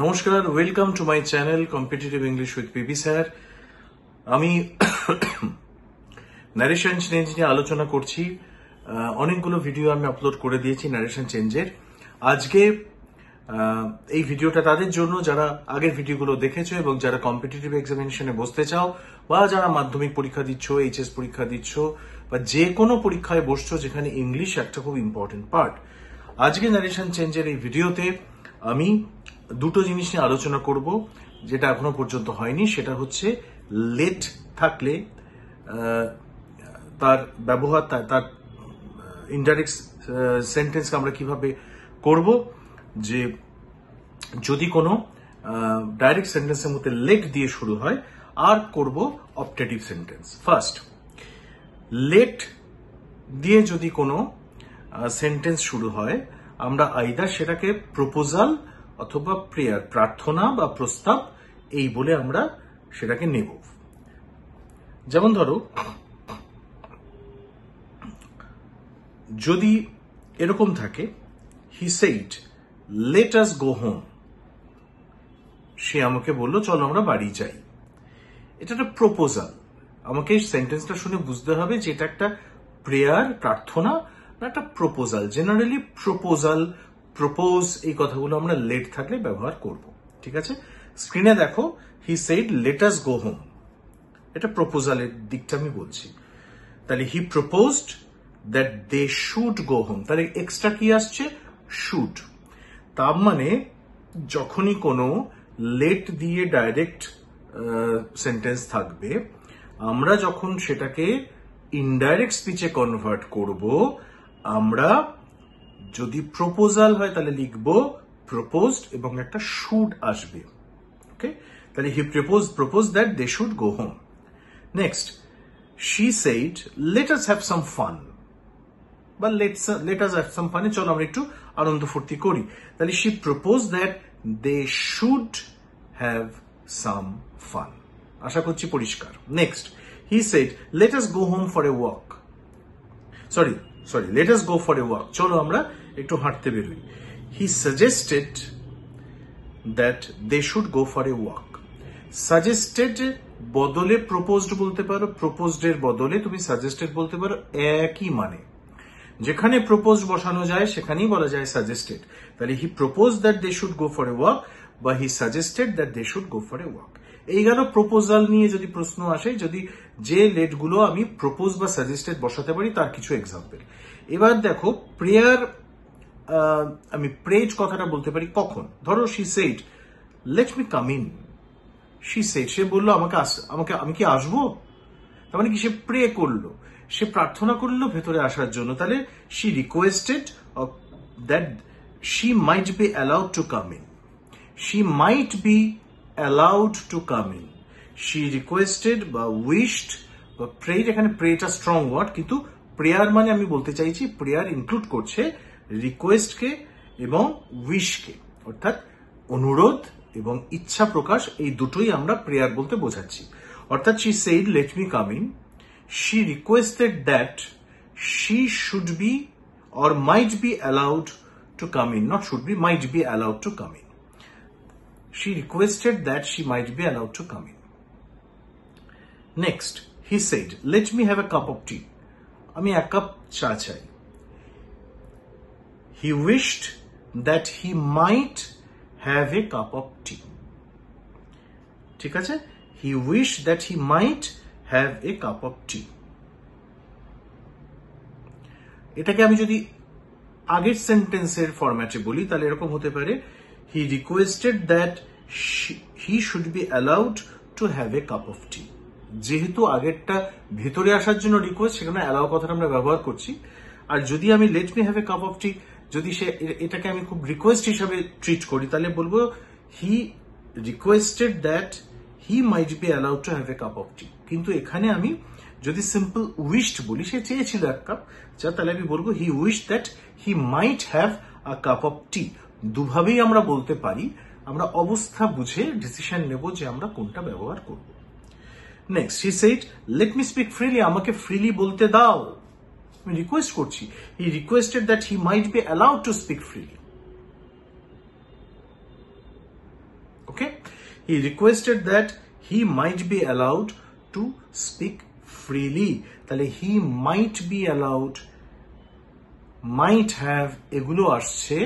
নমস্কার, welcome to my channel competitive English with PP sir. আমি narration change নিয়ে আলোচনা করছি। অনেকগুলো ভিডিও আমি আপলোড করে দিয়েছি ন্যারেশন চেঞ্জের। আজকে এই ভিডিওটা তাদের জন্য যারা আগের ভিডিওগুলো দেখেছো এবং যারা কম্পিটিটিভ এক্সামিনেশনে বসতে চাও, বা যারা মাধ্যমিক পরীক্ষা দিচ্ছ, এইচএস পরীক্ষা দিচ্ছ, বা যে কোনো পরীক্ষায় বসছো যেখানে ইংলিশ একটা খুব ইম্পর্টেন্ট পার্ট। আজকে ন্যারেশন চেঞ্জের এই ভিডিওতে আমি দুটো জিনিস নিয়ে আলোচনা করব, যেটা এখনো পর্যন্ত হয়নি। সেটা হচ্ছে লেট থাকলে তার ব্যবহার, তার ইনডাইরেক্ট সেন্টেন্সকে আমরা কিভাবে করব, যে যদি কোনো ডাইরেক্ট সেন্টেন্সের মধ্যে লেট দিয়ে শুরু হয়, আর করব অপটেটিভ সেন্টেন্স। ফার্স্ট, লেট দিয়ে যদি কোনো সেন্টেন্স শুরু হয়, আমরা আইদার সেটাকে প্রপোজাল অথবা প্রেয়ার, প্রার্থনা বা প্রস্তাব, এই বলে আমরা সেটাকে নেব। যেমন ধরো, যদি এরকম থাকে, he said let us go home, সে আমাকে বলল চলো আমরা বাড়ি যাই। এটা একটা প্রপোজাল। আমাকে সেন্টেন্সটা শুনে বুঝতে হবে যে এটা একটা প্রেয়ার, প্রার্থনা, না একটা প্রপোজাল। জেনারেলি প্রপোজাল, প্রপোজ, এই কথাগুলো আমরা লেট থাকলে ব্যবহার করব। ঠিক আছে, স্ক্রিনে দেখো, he said let us go home, এটা প্রপোজালের দিকটা আমি বলছি। তাহলে he proposed that they should go home, তাহলে এক্সট্রা কি আসছে? শুড। তার মানে যখনই কোনো লেট দিয়ে ডাইরেক্ট সেন্টেন্স থাকবে, আমরা যখন সেটাকে ইনডাইরেক্ট স্পিচে কনভার্ট করব, আমরা যদি প্রপোজাল হয় তাহলে লিখব প্রপোজড এবং একটা শুড আসবে। ওকে, তাহলে he propose that they should go home. Next, she said let us have some fun, বা let us have some fun, চলো আমরা একটু আনন্দ ফুর্তি করি। তাহলে she propose that they should have some fun. আশা করছি পরিষ্কার। Next, he said let us go home for a walk, sorry let us go for a walk, চলো আমরা একটু হাঁটতে বেরোই। He suggested that they should go for a walk. Suggested বদলে proposed বলতে পারো, প্রপোজড এর বদলে তুমি সাজেস্টেড বলতে পারো, একই মানে। যেখানে প্রপোজ বসানো যায় সেখানেই বলা যায় সাজেস্টেড। তাহলে he propose that they should go for a walk, বা he suggested that they should go for a walk. এই গেল প্রপোজাল নিয়ে যদি প্রশ্ন আসে, যদি যে লেট গুলো আমি প্রপোজ বা সাজেস্টেড বসাতে পারি তার কিছু এক্সাম্পল। এবার দেখো, প্রেয়ার, আমি প্রেজ কথাটা বলতে পারি কখন? ধরো, she said let me come in. She said, সে বললো আমি কি আসবো? তার মানে কি, সে প্রে করলো, সে প্রার্থনা করলো ভেতরে আসার জন্য। তাহলে she requested that she might be allowed to come in. She might be allowed to come in. She requested বা উইশড বা প্রেড, এখানে প্রেটা স্ট্রং ওয়ার্ড, কিন্তু প্রেয়ার মানে আমি বলতে চাইছি প্রেয়ার ইনক্লুড করছে রিকোয়েস্টকে এবং উইশকে, অর্থাৎ অনুরোধ এবং ইচ্ছা প্রকাশ, এই দুটোই আমরা প্রেয়ার বলতে বোঝাচ্ছি। অর্থাৎ she said let me come in, she requested that she should be or might be allowed to come in, not should be, might be allowed to come in. She requested that she might be allowed to come in. Next, he said, let me have a cup of tea. আমি এক cup চা চাই। He wished that he might have a cup of tea. ঠিক আছে? He wished that he might have a cup of tea. এটাকে আমি যদি আগের সেন্টেন্সের ফরম্যাটে বলি, তাহলে এরকম হতে পারে, he requested that he should be allowed to have a cup of tea. যেহেতু আগেরটা ভেতরে আসার জন্য রিকোয়েস্ট, সেখানে অ্যালাউ কথাটা আমরা ব্যবহার করছি। আর যদি আমি let me have a cup of tea, যদি এটাকে আমি খুব রিকোয়েস্ট হিসাবে ট্রিট করি, তাহলে বলবো he requested that he might be allowed to have a cup of tea. কিন্তু এখানে আমি যদি সিম্পল উইশড বলি, সে চেয়েছিল এক কাপ চা, তাহলে আমি বলবো he wished that he might have a cup of tea. দুভাবেই আমরা বলতে পারি, আমরা অবস্থা বুঝে ডিসিশন নেব যে আমরা কোনটা ব্যবহার করব। Next, he said let me speak freely, আমাকে ফ্রিলি বলতে দাও। আমি রিকোয়েস্ট করছি। হি requested that he might be allowed to speak freely. Okay, he requested that he might be allowed to speak freely. তাহলে he might be allowed, might have এগুলো আসছে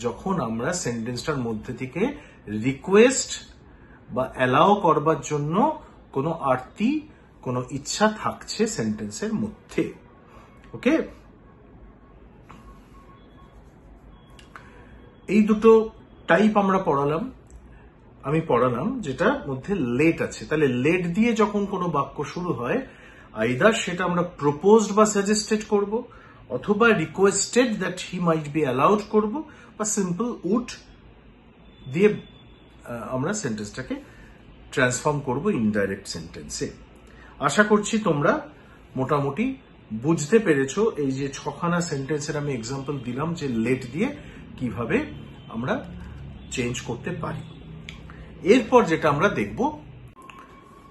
যখন আমরা সেন্টেন্সটার মধ্যে থেকে রিকোয়েস্ট বা অ্যালাউ করবার জন্য কোনো আর্তি, কোনো ইচ্ছা থাকছে সেন্টেন্সের মধ্যে। ওকে, এই দুটো টাইপ আমরা আমি পড়ালাম যেটার মধ্যে লেট আছে। তাহলে লেট দিয়ে যখন কোনো বাক্য শুরু হয়, আইদার সেটা আমরা প্রপোজড বা সাজেস্টেড করব, অথবা requested that he might be allowed করব, বা সিম্পল উড দিয়ে আমরা সেন্টেন্সটাকে ট্রান্সফর্ম করব ইনডাইরেক্ট সেন্টেন্সে। আশা করছি তোমরা মোটামুটি বুঝতে পেরেছো এই যে 6খানা সেন্টেন্সের আমি এক্সাম্পল দিলাম যে লেট দিয়ে কিভাবে আমরা চেঞ্জ করতে পারি। এরপর যেটা আমরা দেখব,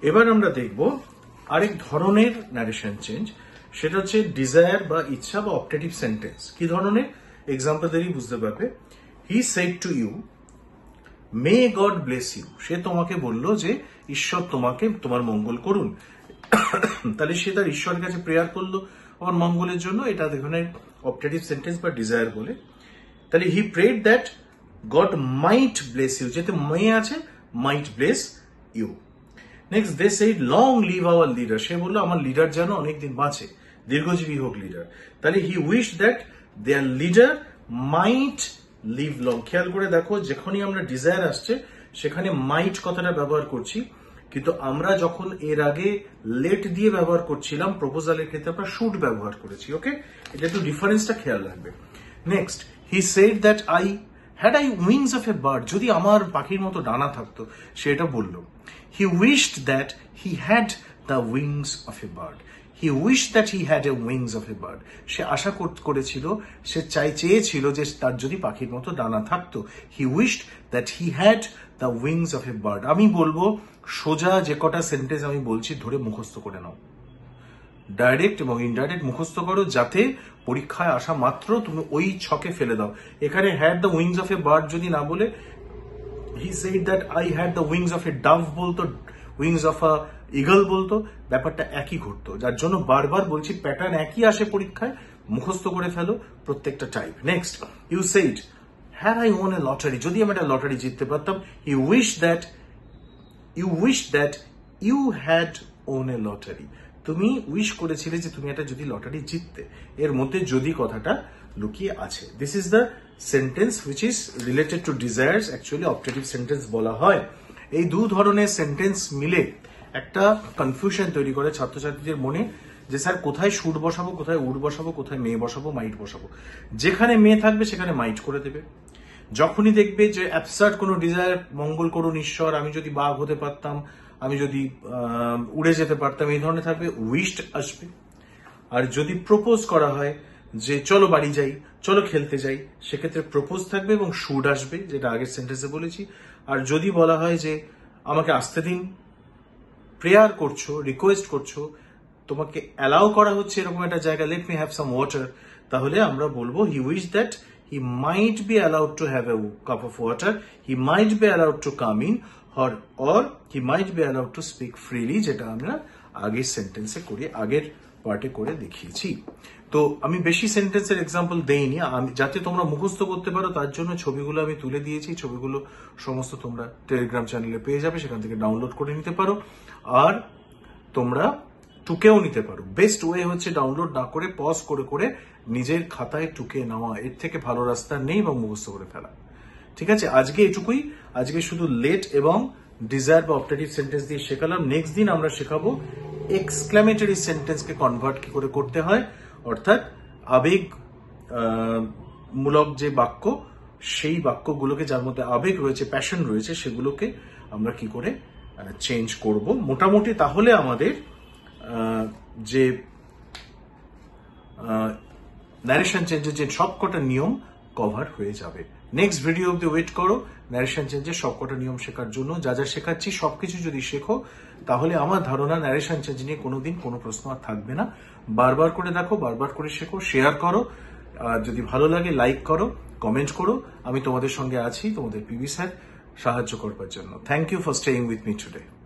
এবার আমরা দেখব আরেক ধরনের ন্যারেশন চেঞ্জ, সেটা হচ্ছে ডিজায়ার বা ইচ্ছা বা অপটেটিভ সেন্টেন্স। কি ধরনের? এক্সাম্পল দিলেই বুঝতে পারবে। He said to you, may God bless you. সে তোমাকে বললো যে ঈশ্বর তোমার মঙ্গল করুন। তাহলে সে তার ঈশ্বরের কাছে প্রেয়ার করলো আমার মঙ্গলের জন্য, এটা এখানে অপটেটিভ সেন্টেন্স বা ডিজায়ার বলে। তাহলে he prayed that God might bless you, যেতে মে আছে, might bless you. Next, they said long live our leader. সে বললো আমার লিডার যেন অনেকদিন বাঁচে, দীর্ঘজীবী হোক লিডার। তাহলে he wish that their leader might live long. খেয়াল করে দেখো, যখনই আমরা ডিজায়ার আসছে সেখানে মাইট কথাটা ব্যবহার করছি, কিন্তু আমরা যখন এর আগে লেট দিয়ে ব্যবহার করছিলাম প্রপোজালের ক্ষেত্রে আমরা শুড ব্যবহার করেছি। ওকে, এটা একটু ডিফারেন্সটা খেয়াল রাখবে। Next, he said that had I wings of a bird. যদি আমার পাখির মতো ডানা থাকতো, সে এটা বললো। He wished that he had the wings of a bird. He wished that he had a wings of a bird. সে আশা করেছিল, সে চেয়েছিল যে তার যদি পাখির মতো ডানা থাকতো। He wished that he had the wings of a bird. আমি বলবো সোজা যে কটা সেন্টেন্স আমি বলছি ধরে মুখস্থ করে নাও, ডাইরেক্ট এবং ইনডাইরেক্ট মুখস্থ করো, যাতে পরীক্ষায় আসা মাত্র তুমি ওই ছকে ফেলে দাও। এখানে had the wings of a bird যদি না বলে হি said that I had the wings of A Dove বলতো, উইংস অফ আ ইগল বলতো, ব্যাপারটা একই ঘটতো। যার জন্য বারবার বলছি প্যাটার্ন একই আসে পরীক্ষায়, মুখস্থ করে ফেলো প্রত্যেকটা type. Next, you said had I won a lottery. যদি আমি একটা লটারি জিততে পারতাম। He wish that you had won a lottery. তুমি উইশ করেছিলে যে তুমি একটা যদি লটারি জিততে। এর মধ্যে যদি কথাটা লুকিয়ে আছে। This is the sentence which is related to desires, actually optative sentence বলা হয়। এই দু ধরনের সেন্টেন্স মিলে একটা কনফিউশন তৈরি করে ছাত্রছাত্রীদের মনে, যে স্যার কোথায় শুড বসাবো, কোথায় উড বসাবো, কোথায় মে বসাবো, মাইট বসাবো। যেখানে মে থাকবে সেখানে মাইট করে দেবে। যখনই দেখবে যে অ্যাবসার্ড কোনো ডিজায়ার, মঙ্গল করুন ঈশ্বর, আমি যদি বাঘ হতে পারতাম, আমি যদি উড়ে যেতে পারতাম, এই ধরনের থাকবে, উইশড আসবে। আর যদি প্রপোজ করা হয় যে চলো বাড়ি যাই, চলো খেলতে যাই, সেক্ষেত্রে প্রপোজ থাকবে এবং শুড আসবে, যেটা আগের সেন্টেন্সে বলেছি। আর যদি বলা হয় যে আমাকে আসতে দিন, প্রেয়ার করছো, রিকোয়েস্ট করছো, তোমাকে অ্যালাউ করা হচ্ছে এরকম একটা জায়গা, late me have some water, তাহলে আমরা বলবো হি wish that he might be allowed to have a cup of water, he might be allowed to come in, or he might be allowed to speak freely, যেটা আমরা আগের সেন্টেন্সে করে, আগের পার্টে করে দেখিয়েছি। তো আমি বেশি সেন্টেন্সের এক্সাম্পল দেইনি, যাতে তোমরা মুখস্থ করতে পারো তার জন্য ছবিগুলো আমি তুলে দিয়েছি। ছবিগুলো সমস্ত তোমরা টেলিগ্রাম চ্যানেলে পেয়ে যাবে, সেখান থেকে ডাউনলোড করে নিতে পারো। আর তোমরা টুকেও নিতে পারো। বেস্ট ওয়ে হচ্ছে ডাউনলোড না করে পজ করে করে নিজের খাতায় টুকে নেওয়া, এর থেকে ভালো রাস্তা নেই বা মুখস্থ করে ফেলা। ঠিক আছে, আজকে এটুকুই। আজকে শুধু লেট এবং ডিজায়ার বা অপটেটিভ সেন্টেন্স দিয়ে শেখালাম। নেক্সট দিন আমরা শেখাবো এক্সক্লামেটরি সেন্টেন্সকে কনভার্ট কি করে করতে হয়, অর্থাৎ আবেগ মূলক যে বাক্য, সেই বাক্যগুলোকে যার মধ্যে আবেগ রয়েছে, প্যাশন রয়েছে, সেগুলোকে আমরা কি করে চেঞ্জ করব মোটামুটি। তাহলে আমাদের যে ন্যারেশন চেঞ্জের যে সবকটা নিয়ম কভার হয়ে যাবে। নেক্সট ভিডিও অব্দি ওয়েট করো ন্যারেশন চেঞ্জের সবকটা নিয়ম শেখার জন্য। যা যা শেখাচ্ছি সবকিছু যদি শেখো, তাহলে আমার ধারণা ন্যারেশন চেঞ্জ নিয়ে কোনোদিন কোনো প্রশ্ন আর থাকবে না। বারবার করে দেখো, বারবার করে শেখো, শেয়ার করো। আর যদি ভালো লাগে লাইক করো, কমেন্ট করো। আমি তোমাদের সঙ্গে আছি, তোমাদের পিবি স্যার। সাহায্য করবার জন্য। Thank you for staying with me today.